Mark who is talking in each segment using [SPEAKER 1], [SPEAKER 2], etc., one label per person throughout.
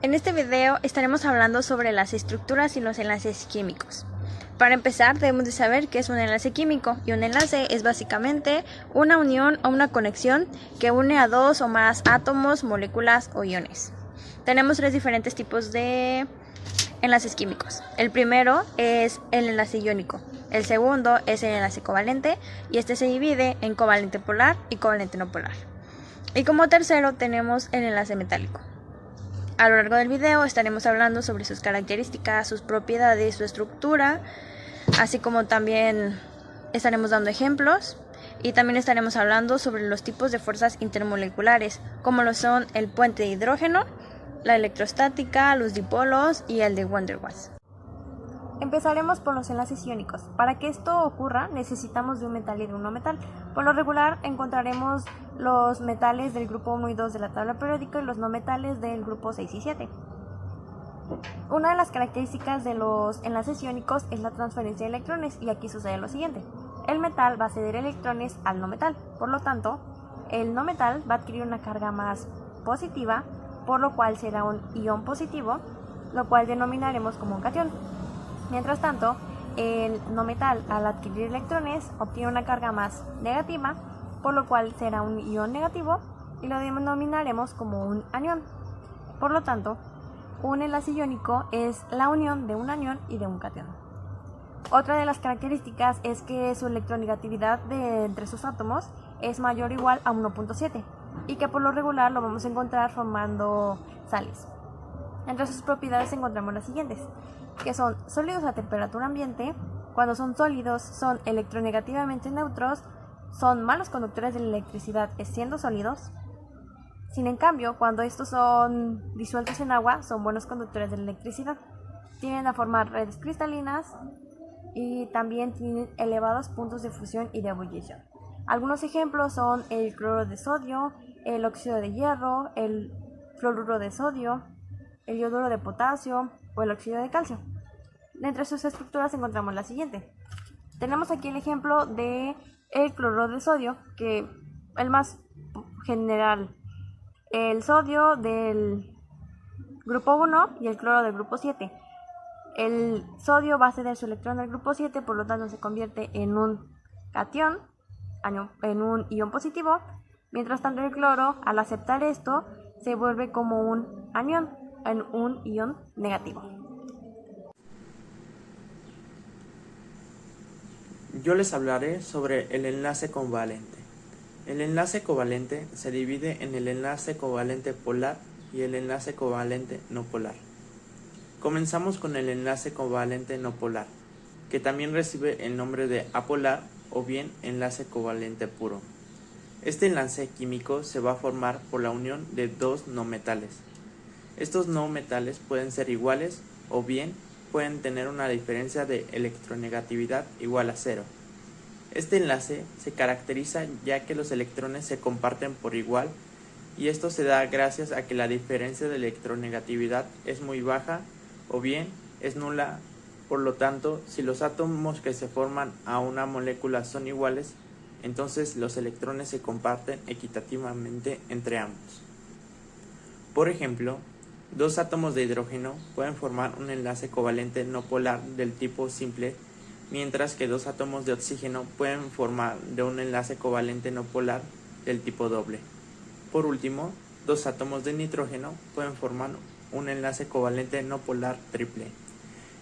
[SPEAKER 1] En este video estaremos hablando sobre las estructuras y los enlaces químicos. Para empezar, debemos de saber qué es un enlace químico, y un enlace es básicamente una unión o una conexión que une a dos o más átomos, moléculas o iones. Tenemos tres diferentes tipos de enlaces químicos. El primero es el enlace iónico, el segundo es el enlace covalente y este se divide en covalente polar y covalente no polar. Y como tercero tenemos el enlace metálico. A lo largo del video estaremos hablando sobre sus características, sus propiedades, su estructura, así como también estaremos dando ejemplos y también estaremos hablando sobre los tipos de fuerzas intermoleculares, como lo son el puente de hidrógeno, la electrostática, los dipolos y el de Van der Waals. Empezaremos por los enlaces iónicos. Para que esto ocurra necesitamos de un metal y de un no metal. Por lo regular encontraremos los metales del grupo 1 y 2 de la tabla periódica y los no metales del grupo 6 y 7. Una de las características de los enlaces iónicos es la transferencia de electrones, y aquí sucede lo siguiente. El metal va a ceder electrones al no metal, por lo tanto, el no metal va a adquirir una carga más positiva, por lo cual será un ion positivo, lo cual denominaremos como un cation. Mientras tanto, el no metal al adquirir electrones obtiene una carga más negativa, por lo cual será un ion negativo y lo denominaremos como un anión. Por lo tanto, un enlace iónico es la unión de un anión y de un cation. Otra de las características es que su electronegatividad entre sus átomos es mayor o igual a 1.7 y que por lo regular lo vamos a encontrar formando sales. Entre sus propiedades encontramos las siguientes, que son sólidos a temperatura ambiente. Cuando son sólidos son electronegativamente neutros, son malos conductores de la electricidad siendo sólidos. Sin en cambio, cuando estos son disueltos en agua, son buenos conductores de la electricidad. Tienden a formar redes cristalinas y también tienen elevados puntos de fusión y de ebullición. Algunos ejemplos son el cloruro de sodio, el óxido de hierro, el fluoruro de sodio, el yoduro de potasio o el óxido de calcio. Entre sus estructuras encontramos la siguiente. Tenemos aquí el ejemplo de el cloruro de sodio, que el más general, el sodio del grupo 1 y el cloro del grupo 7. El sodio va a ceder su electrón al grupo 7, por lo tanto se convierte en un cation, en un ion positivo, mientras tanto el cloro, al aceptar esto, se vuelve como un anión, en un ion negativo.
[SPEAKER 2] Yo les hablaré sobre el enlace covalente. El enlace covalente se divide en el enlace covalente polar y el enlace covalente no polar. Comenzamos con el enlace covalente no polar, que también recibe el nombre de apolar o bien enlace covalente puro. Este enlace químico se va a formar por la unión de dos no metales. Estos no metales pueden ser iguales o bien pueden tener una diferencia de electronegatividad igual a 0. Este enlace se caracteriza ya que los electrones se comparten por igual, y esto se da gracias a que la diferencia de electronegatividad es muy baja o bien es nula. Por lo tanto, si los átomos que se forman a una molécula son iguales, entonces los electrones se comparten equitativamente entre ambos. Por ejemplo, dos átomos de hidrógeno pueden formar un enlace covalente no polar del tipo simple, mientras que dos átomos de oxígeno pueden formar de un enlace covalente no polar del tipo doble. Por último, dos átomos de nitrógeno pueden formar un enlace covalente no polar triple.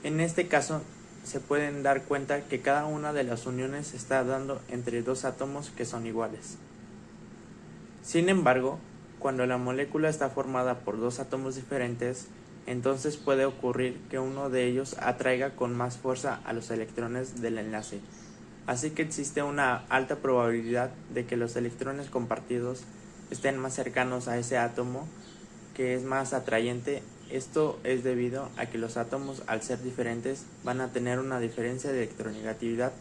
[SPEAKER 2] En este caso, se pueden dar cuenta que cada una de las uniones se está dando entre dos átomos que son iguales. Sin embargo, cuando la molécula está formada por dos átomos diferentes, entonces puede ocurrir que uno de ellos atraiga con más fuerza a los electrones del enlace. Así que existe una alta probabilidad de que los electrones compartidos estén más cercanos a ese átomo que es más atrayente. Esto es debido a que los átomos, al ser diferentes, van a tener una diferencia de electronegatividad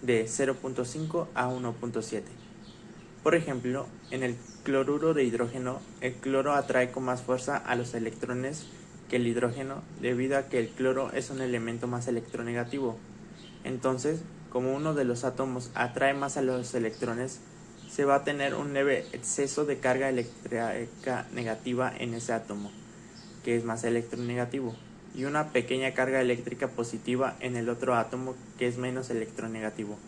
[SPEAKER 2] de 0.5 a 1.7. Por ejemplo, en el cloruro de hidrógeno, el cloro atrae con más fuerza a los electrones que el hidrógeno, debido a que el cloro es un elemento más electronegativo. Entonces, como uno de los átomos atrae más a los electrones, se va a tener un leve exceso de carga eléctrica negativa en ese átomo. que es más electronegativo, y una pequeña carga eléctrica positiva en el otro átomo, que es menos electronegativo.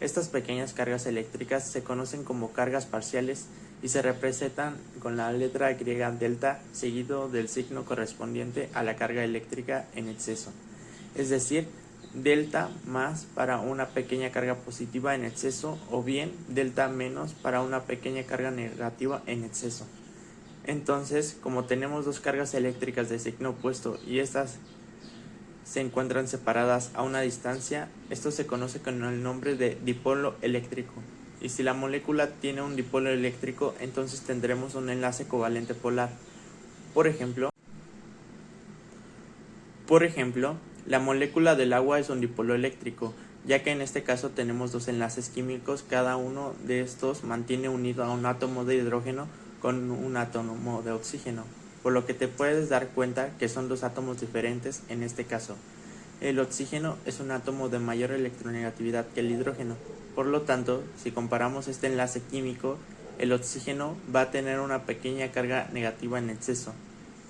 [SPEAKER 2] Estas pequeñas cargas eléctricas se conocen como cargas parciales y se representan con la letra griega delta seguido del signo correspondiente a la carga eléctrica en exceso, es decir, delta más para una pequeña carga positiva en exceso o bien delta menos para una pequeña carga negativa en exceso. Entonces, como tenemos dos cargas eléctricas de signo opuesto y estas se encuentran separadas a una distancia, esto se conoce con el nombre de dipolo eléctrico. Y si la molécula tiene un dipolo eléctrico, entonces tendremos un enlace covalente polar. Por ejemplo, la molécula del agua es un dipolo eléctrico, ya que en este caso tenemos dos enlaces químicos, cada uno de estos mantiene unido a un átomo de hidrógeno con un átomo de oxígeno, por lo que te puedes dar cuenta que son dos átomos diferentes en este caso. El oxígeno es un átomo de mayor electronegatividad que el hidrógeno, por lo tanto, si comparamos este enlace químico, el oxígeno va a tener una pequeña carga negativa en exceso,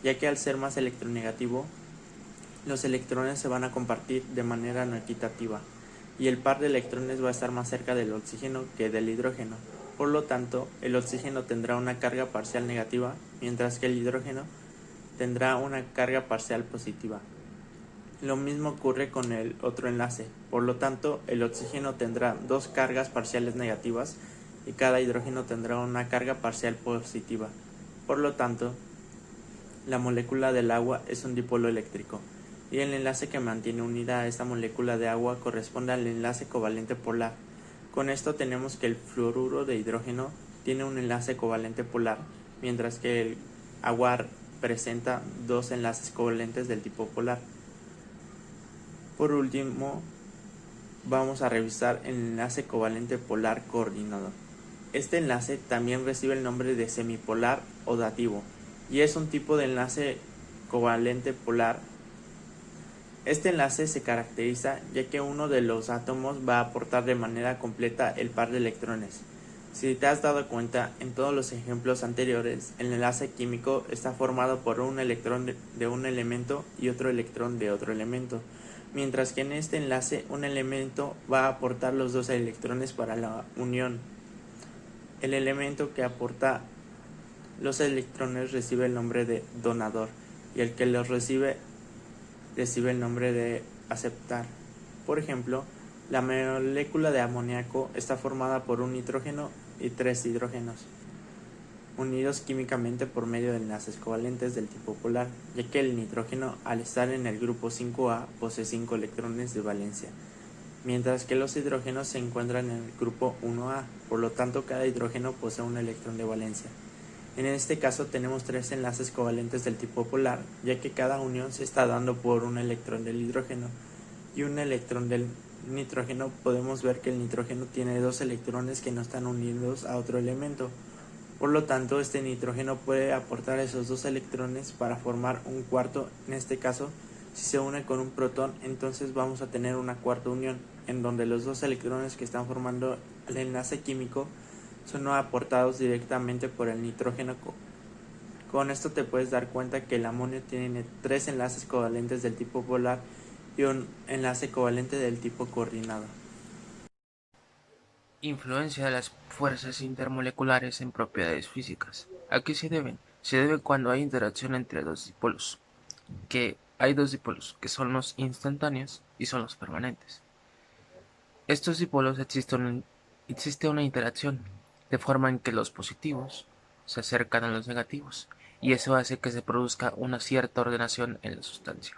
[SPEAKER 2] ya que al ser más electronegativo, los electrones se van a compartir de manera no equitativa, y el par de electrones va a estar más cerca del oxígeno que del hidrógeno. Por lo tanto, el oxígeno tendrá una carga parcial negativa, mientras que el hidrógeno tendrá una carga parcial positiva. Lo mismo ocurre con el otro enlace, por lo tanto, el oxígeno tendrá dos cargas parciales negativas y cada hidrógeno tendrá una carga parcial positiva. Por lo tanto, la molécula del agua es un dipolo eléctrico, y el enlace que mantiene unida a esta molécula de agua corresponde al enlace covalente polar. Con esto tenemos que el fluoruro de hidrógeno tiene un enlace covalente polar, mientras que el agua presenta dos enlaces covalentes del tipo polar. Por último, vamos a revisar el enlace covalente polar coordinado. Este enlace también recibe el nombre de semipolar o dativo, y es un tipo de enlace covalente polar. Este enlace se caracteriza ya que uno de los átomos va a aportar de manera completa el par de electrones. Si te has dado cuenta, en todos los ejemplos anteriores, el enlace químico está formado por un electrón de un elemento y otro electrón de otro elemento, mientras que en este enlace un elemento va a aportar los dos electrones para la unión. El elemento que aporta los electrones recibe el nombre de donador y el que los recibe el nombre de aceptar. Por ejemplo, la molécula de amoníaco está formada por un nitrógeno y tres hidrógenos, unidos químicamente por medio de enlaces covalentes del tipo polar, ya que el nitrógeno al estar en el grupo 5A posee 5 electrones de valencia, mientras que los hidrógenos se encuentran en el grupo 1A, por lo tanto cada hidrógeno posee un electrón de valencia. En este caso tenemos tres enlaces covalentes del tipo polar, ya que cada unión se está dando por un electrón del hidrógeno y un electrón del nitrógeno. Podemos ver que el nitrógeno tiene dos electrones que no están unidos a otro elemento. Por lo tanto, este nitrógeno puede aportar esos dos electrones para formar un cuarto. En este caso, si se une con un protón, entonces vamos a tener una cuarta unión, en donde los dos electrones que están formando el enlace químico son no aportados directamente por el nitrógeno. Con esto te puedes dar cuenta que el amonio tiene tres enlaces covalentes del tipo polar y un enlace covalente del tipo coordinado.
[SPEAKER 3] Influencia de las fuerzas intermoleculares en propiedades físicas. ¿A qué se deben? Se debe cuando hay interacción entre dos dipolos, que hay dos dipolos, que son los instantáneos y son los permanentes. Estos dipolos existe una interacción, de forma en que los positivos se acercan a los negativos, y eso hace que se produzca una cierta ordenación en la sustancia.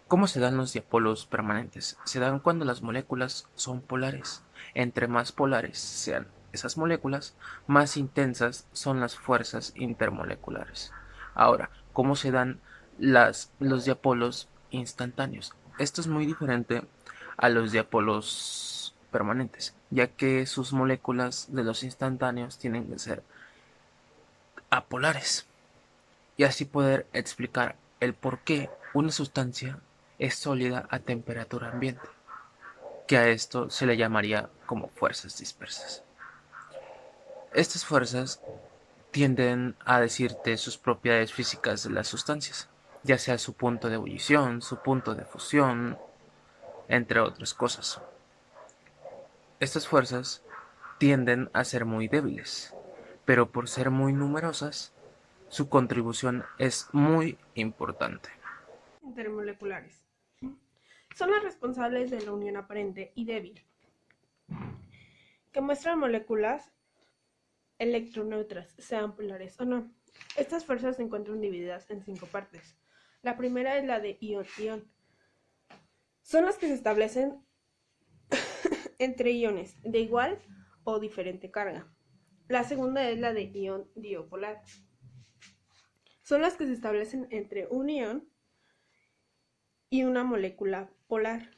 [SPEAKER 3] ¿Cómo se dan los dipolos permanentes? Se dan cuando las moléculas son polares. Entre más polares sean esas moléculas, más intensas son las fuerzas intermoleculares. Ahora, ¿cómo se dan los dipolos instantáneos? Esto es muy diferente a los dipolos permanentes, ya que sus moléculas de los instantáneos tienen que ser apolares, y así poder explicar el por qué una sustancia es sólida a temperatura ambiente, que a esto se le llamaría como fuerzas dispersas. Estas fuerzas tienden a decirte sus propiedades físicas de las sustancias, ya sea su punto de ebullición, su punto de fusión, entre otras cosas. Estas fuerzas tienden a ser muy débiles, pero por ser muy numerosas, su contribución es muy importante.
[SPEAKER 4] Intermoleculares. Son las responsables de la unión aparente y débil, que muestran moléculas electroneutras, sean polares o no. Estas fuerzas se encuentran divididas en 5 partes. La primera es la de ion-ion. Son las que se establecen entre iones de igual o diferente carga. La segunda es la de ion diopolar. Son las que se establecen entre un ion y una molécula polar.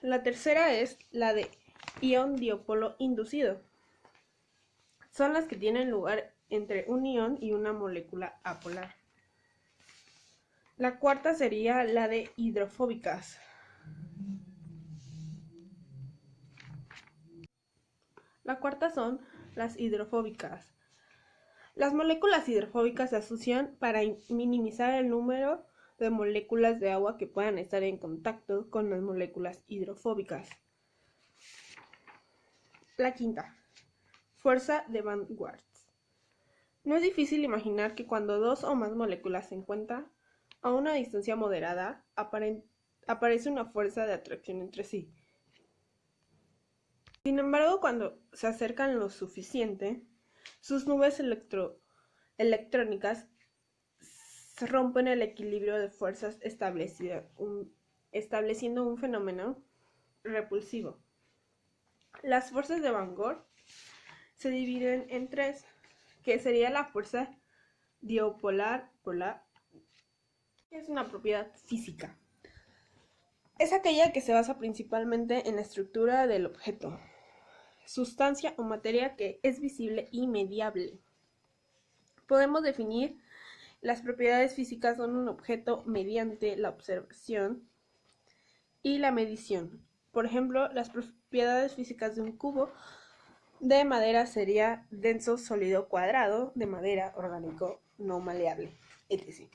[SPEAKER 4] La tercera es la de ion dipolo inducido. Son las que tienen lugar entre un ion y una molécula apolar. La cuarta sería la de hidrofóbicas. La cuarta son las hidrofóbicas. Las moléculas hidrofóbicas se asocian para minimizar el número de moléculas de agua que puedan estar en contacto con las moléculas hidrofóbicas. La quinta, fuerza de Van Waals. No es difícil imaginar que cuando dos o más moléculas se encuentran a una distancia moderada, aparece una fuerza de atracción entre sí. Sin embargo, cuando se acercan lo suficiente, sus nubes electrónicas rompen el equilibrio de fuerzas estableciendo un fenómeno repulsivo. Las fuerzas de Van Waals se dividen en 3, que sería la fuerza diopolar polar. Es una propiedad física. Es aquella que se basa principalmente en la estructura del objeto, sustancia o materia que es visible y mediable. Podemos definir las propiedades físicas de un objeto mediante la observación y la medición. Por ejemplo, las propiedades físicas de un cubo de madera sería denso, sólido, cuadrado, de madera, orgánico, no maleable, etc.